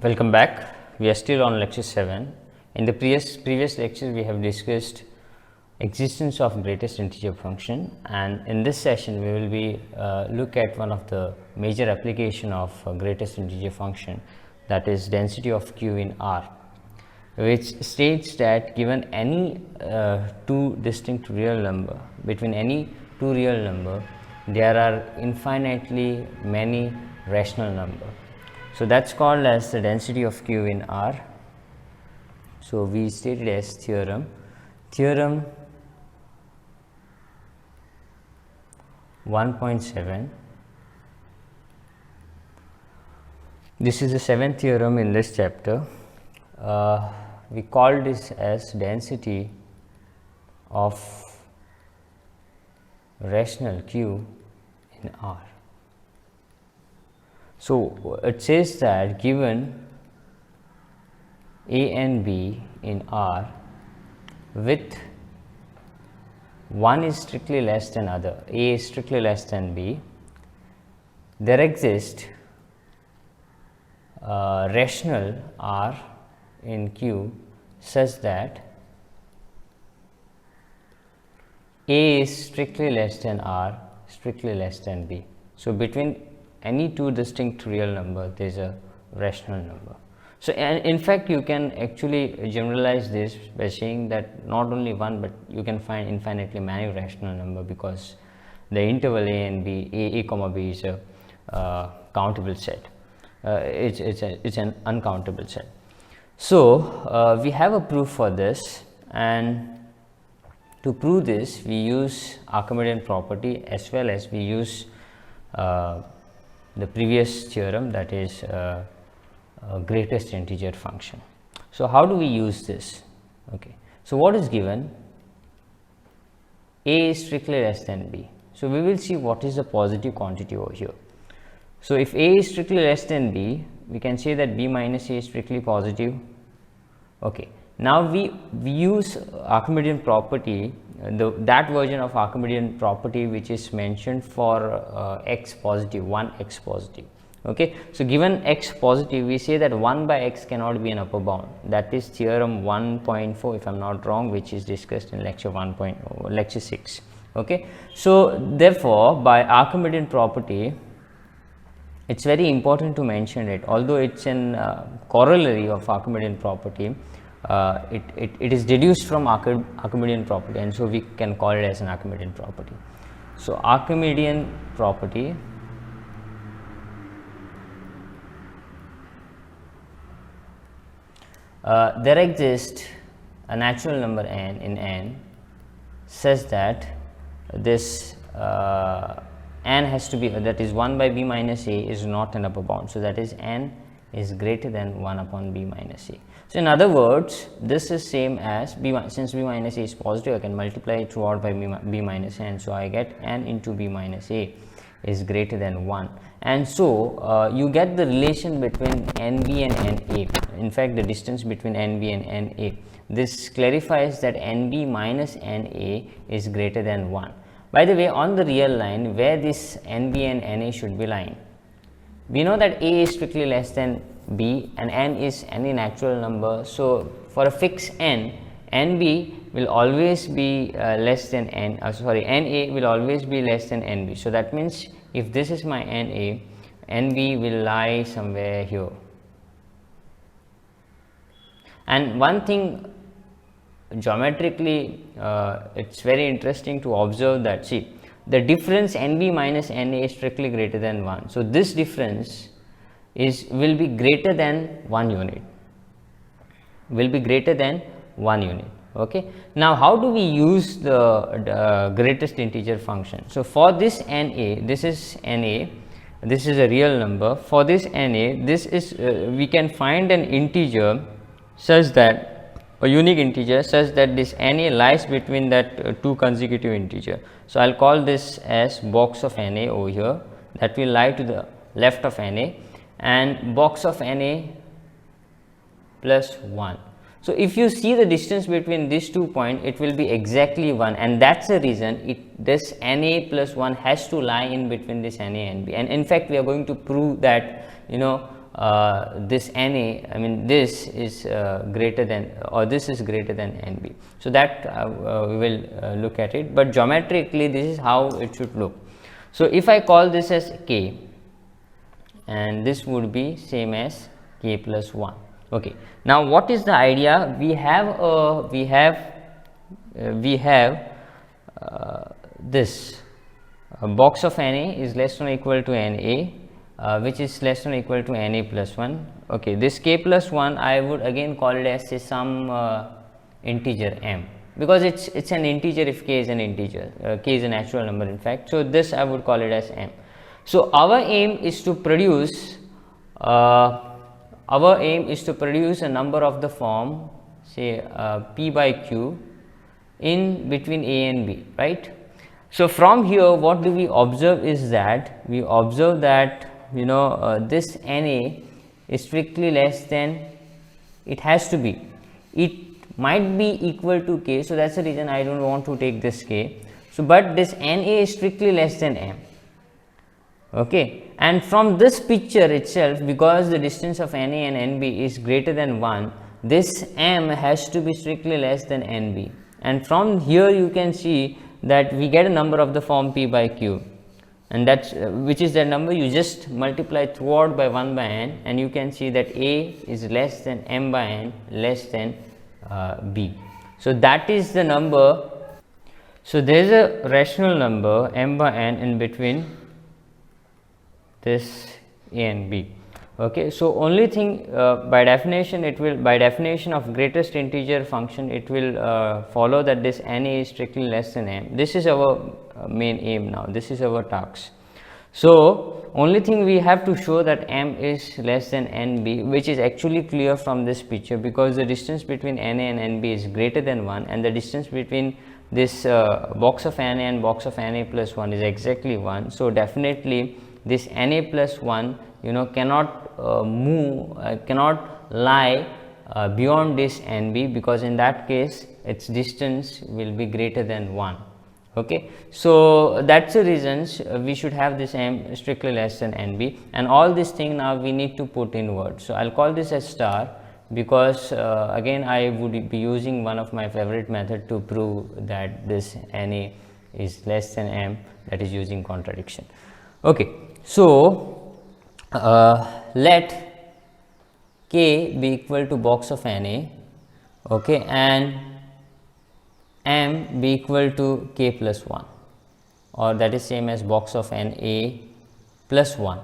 Welcome back. We are still on lecture 7. In the previous lecture we have discussed existence of greatest integer function, and in this session we will be look at one of the major application of greatest integer function, that is density of Q in R, which states that given any two distinct real number, between any two real number there are infinitely many rational number. So that's called as the density of Q in R. So we stated as theorem 1.7. This is the seventh theorem in this chapter. We call this as density of rational Q in R. So it says that given A and B in R with one is strictly less than other, A is strictly less than B, there exists rational R in Q such that A is strictly less than R, strictly less than B. So between any two distinct real number there is a rational number. So and in fact you can actually generalize this by saying that not only one but you can find infinitely many rational number, because the interval A and B, A comma B is a countable set. It's an uncountable set. So we have a proof for this, and to prove this we use Archimedean property as well as we use the previous theorem, that is greatest integer function. So how do we use this? Okay, so what is given? A is strictly less than B. So we will see what is the positive quantity over here. So if A is strictly less than B, we can say that B minus A is strictly positive. Okay, now we use Archimedean property, that version of Archimedean property which is mentioned for x positive, 1x positive. Okay, so given x positive, we say that 1 by x cannot be an upper bound. That is theorem 1.4 if I am not wrong, which is discussed in lecture 6. Okay, so therefore by Archimedean property it's very important to mention it, although it's an corollary of Archimedean property. It is deduced from Archimedean property, and so we can call it as an Archimedean property. So Archimedean property there exists a natural number n in N such that this n has to be, that is 1 by B minus A is not an upper bound. So that is n is greater than 1 upon B minus A. So in other words, this is same as since B minus A is positive, I can multiply it throughout by B minus A, and so I get n into B minus A is greater than 1. And so you get the relation between NB and NA. In fact, the distance between NB and NA. This clarifies that NB minus NA is greater than 1. By the way, on the real line where this NB and NA should be lying, we know that A is strictly less than B and N is any natural number. So for a fixed N, NB will always be less than NA will always be less than NB. So that means if this is my NA, NB will lie somewhere here. And one thing geometrically it's very interesting to observe that, see, the difference NB minus NA is strictly greater than 1. So this difference will be greater than 1 unit, Okay, now how do we use the greatest integer function? So for this NA, this is NA, this is a real number. For this NA, this is we can find an integer such that, a unique integer such that this NA lies between that two consecutive integer. So I'll call this as box of NA over here, that will lie to the left of NA, and box of NA plus 1. So if you see the distance between these 2 points, it will be exactly 1, and that's the reason this NA plus 1 has to lie in between this NA and B. And in fact we are going to prove that this NA, I mean this is greater than, or this is greater than NB. So that we will look at it, but geometrically this is how it should look. So if I call this as K, and this would be same as K plus 1. Okay. Now what is the idea? We have this box of NA is less than or equal to NA, which is less than or equal to NA plus 1. Okay, this K plus 1 I would again call it as some integer m, because it's an integer if K is an integer, K is a natural number in fact. So this I would call it as m. So our aim is to produce a number of the form, say P by Q in between A and B, right? So from here what do we observe is that we observe that this NA is strictly less than, it has to be, it might be equal to K, so that's the reason I don't want to take this K. So but this NA is strictly less than M. Okay, and from this picture itself, because the distance of NA and NB is greater than 1, this M has to be strictly less than NB, and from here you can see that we get a number of the form P by Q, and that's which is the number you just multiply throughout by 1 by n, and you can see that A is less than M by n less than B. So that is the number. So there is a rational number M by n in between this A and B. Okay, so only thing by definition it will, by definition of greatest integer function, it will follow that this NA is strictly less than M. This is our main aim now, this is our task. So only thing we have to show that M is less than NB, which is actually clear from this picture, because the distance between NA and NB is greater than 1, and the distance between this box of NA and box of NA plus 1 is exactly 1. So definitely this NA plus 1 cannot cannot lie beyond this NB, because in that case its distance will be greater than 1. Okay, so that's the reasons we should have this M strictly less than NB, and all this thing now we need to put in words. So I'll call this as star, because again I would be using one of my favorite method to prove that this NA is less than M, that is using contradiction. Okay, so let K be equal to box of NA, okay, and M be equal to K plus 1, or that is same as box of NA plus 1.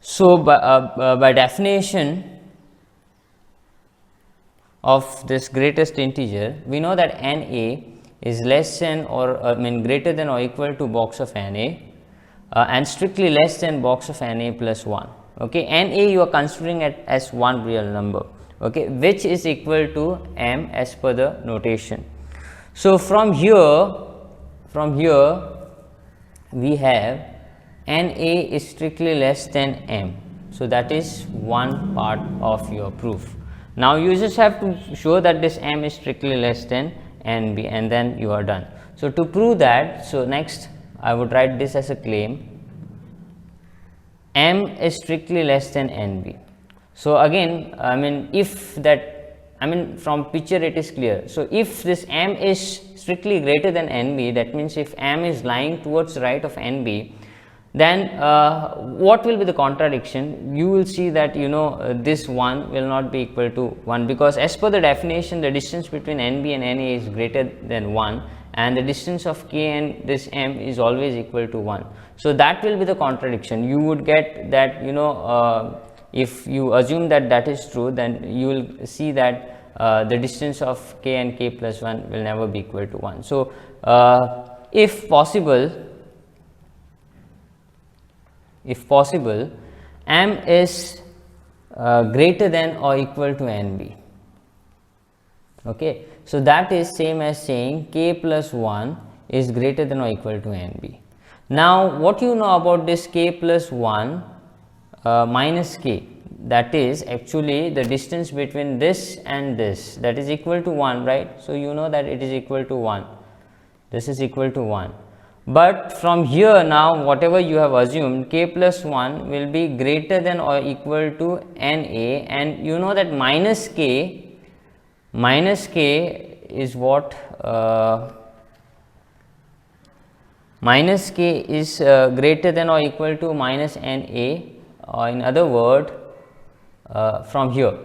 So by definition of this greatest integer, we know that NA is less than or greater than or equal to box of NA, and strictly less than box of NA plus 1. Okay, NA you are considering it as one real number, okay, which is equal to M as per the notation. So from here we have NA is strictly less than M. So that is one part of your proof. Now you just have to show that this M is strictly less than NB, and then you are done. So to prove that, so next I would write this as a claim: M is strictly less than NB. So again, if that, from picture it is clear. So if this M is strictly greater than NB, that means if M is lying towards the right of NB, then what will be the contradiction? You will see that this 1 will not be equal to 1, because as per the definition the distance between NB and NA is greater than 1, and the distance of K and this M is always equal to 1. So that will be the contradiction. You would get that if you assume that that is true, then you will see that the distance of K and K plus 1 will never be equal to 1. So if possible, M is greater than or equal to NB. Okay, so that is same as saying K plus 1 is greater than or equal to NB. Now what you know about this K plus 1 minus K, that is actually the distance between this and this, that is equal to 1, right? So you know that it is equal to 1, this is equal to 1. But from here now, whatever you have assumed, k plus 1 will be greater than or equal to NA, and you know that minus k is what? Minus k is greater than or equal to minus NA, or in other word, from here,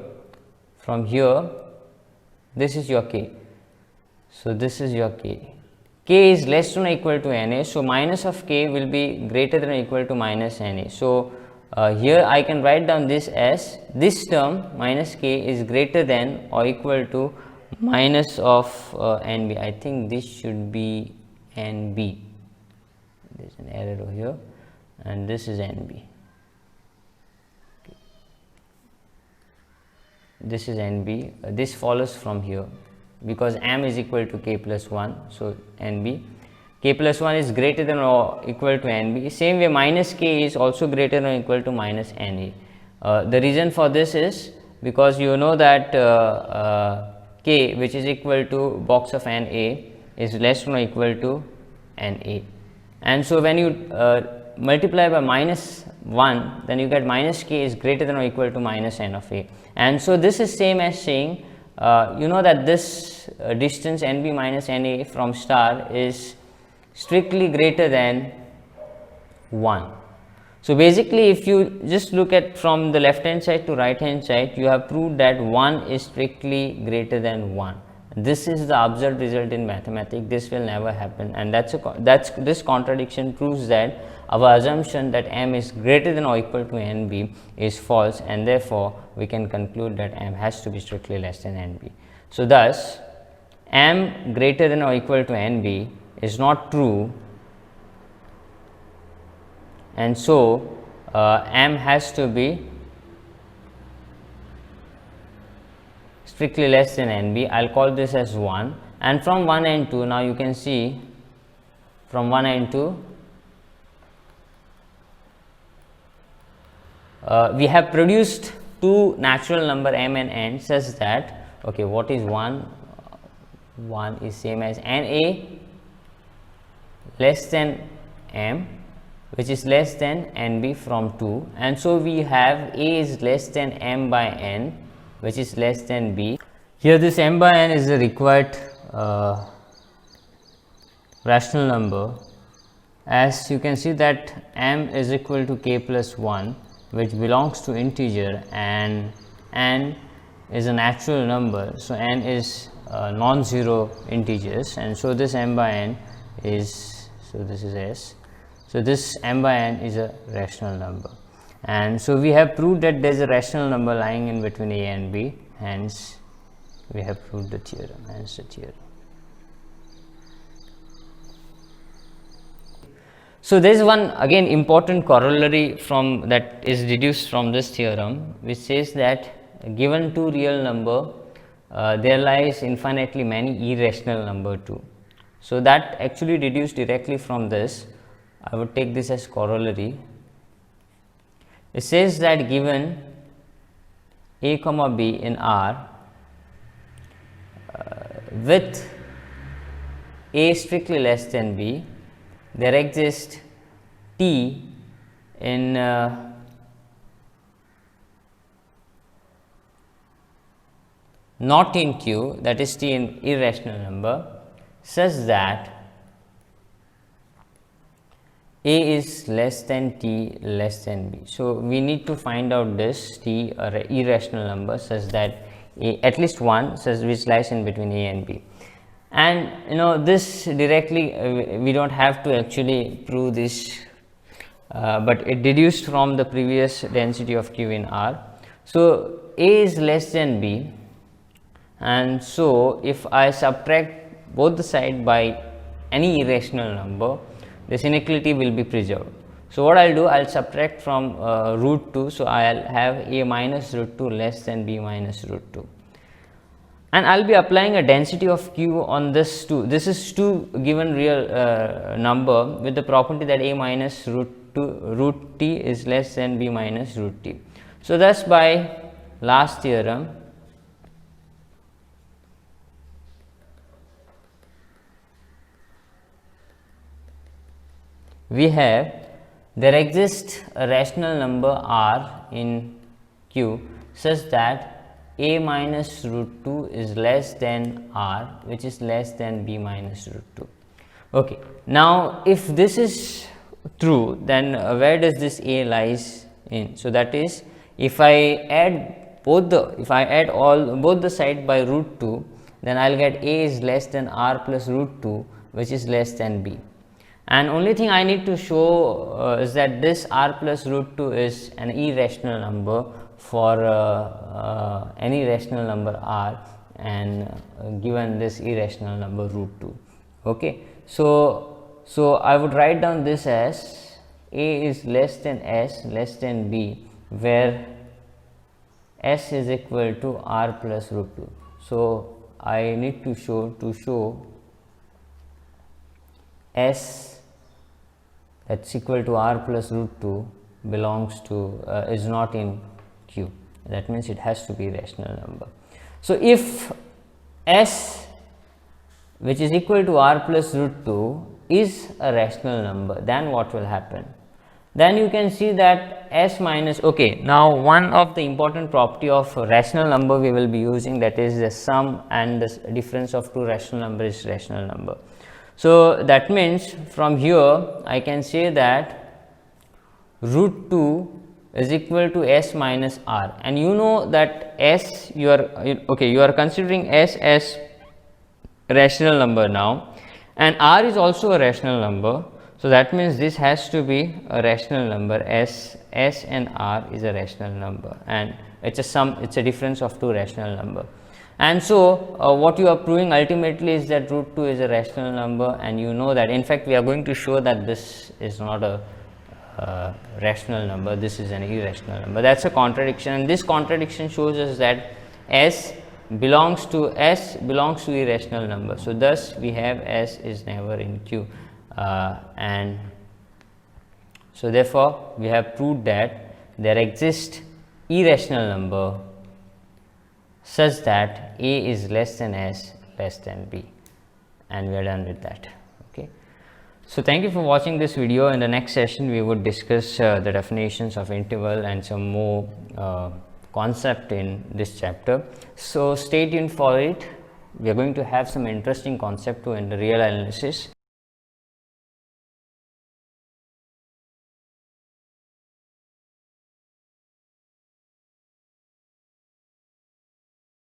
this is your k. So, this is your k. K is less than or equal to Na. So, minus of k will be greater than or equal to minus Na. So, here I can write down this as this term minus k is greater than or equal to minus of Nb. I think this should be Nb. There is an error over here, and this is Nb. This is Nb. This follows from here, because m is equal to k plus 1. So, Nb, k plus 1 is greater than or equal to Nb. Same way, minus k is also greater than or equal to minus Na. The reason for this is because you know that k, which is equal to box of Na, is less than or equal to Na. And so, when you multiply by minus 1, then you get minus k is greater than or equal to minus n of a. And so, this is same as saying, you know that this distance Nb minus Na from star is strictly greater than 1. So, basically if you just look at from the left hand side to right hand side, you have proved that 1 is strictly greater than 1. This is the observed result in mathematics. This will never happen, and this contradiction proves that our assumption that m is greater than or equal to Nb is false, and therefore we can conclude that m has to be strictly less than Nb. So, thus m greater than or equal to Nb is not true, and so m has to be strictly less than Nb. I will call this as 1, and from 1 and 2, now you can see from 1 and 2 we have produced two natural number m and n such that, okay, what is 1? 1 is same as Na less than m, which is less than Nb from 2, and so we have A is less than m by n, which is less than b. Here this m by n is the required rational number, as you can see that m is equal to k plus 1, which belongs to integer, and n is a natural number. So, n is non-zero integers, and so this m by n is, so this is s. So, this m by n is a rational number, and so we have proved that there is a rational number lying in between a and b, hence we have proved the theorem, hence the theorem. So, there is one again important corollary from that is deduced from this theorem, which says that given two real number, there lies infinitely many irrational number too. So, that actually deduced directly from this. I would take this as corollary. It says that given a comma b in R, with a strictly less than b, there exists t in not in Q, that is t in irrational number, such that a is less than t less than b. So, we need to find out this t or irrational number such that a, at least one such which lies in between a and b. And you know this directly we do not have to actually prove this, but it deduced from the previous density of Q in R. So, a is less than b, and so if I subtract both the side by any irrational number, this inequality will be preserved. So, what I will do, I will subtract from root 2. So, I will have a minus root 2 less than b minus root 2, and I will be applying a density of Q on this 2. This is 2 given real number with the property that a minus root t is less than b minus root t. So, thus by last theorem, we have there exists a rational number r in Q such that a minus root 2 is less than r, which is less than b minus root 2. Okay. Now, if this is true, then where does this a lies in? So, that is, if I add both the side by root 2, then I will get a is less than r plus root 2, which is less than b. And only thing I need to show is that this r plus root 2 is an irrational number for any rational number r, and given this irrational number root 2. Okay. So I would write down this as a is less than s less than b, where s is equal to r plus root 2. So I need to show s that's equal to r plus root 2 belongs to is not in Q. That means it has to be a rational number. So if s, which is equal to r plus root 2, is a rational number, then what will happen? Then you can see that s minus, okay, now one of the important property of rational number we will be using, that is the sum and the difference of two rational numbers is rational number. So that means from here I can say that root 2 is equal to s minus r, and you know that s, you are considering s as rational number now, and r is also a rational number. So that means this has to be a rational number. S and r is a rational number, and it's a sum, it's a difference of two rational number. And so what you are proving ultimately is that root 2 is a rational number, and you know that, in fact we are going to show that this is not a rational number, this is an irrational number. That's a contradiction, and this contradiction shows us that s belongs to irrational number. So thus we have s is never in Q, and so therefore we have proved that there exists irrational number such that a is less than s less than b, and we are done with that. Okay. So thank you for watching this video. In the next session we would discuss the definitions of interval and some more concept in this chapter. So stay tuned for it. We are going to have some interesting concept too in the real analysis.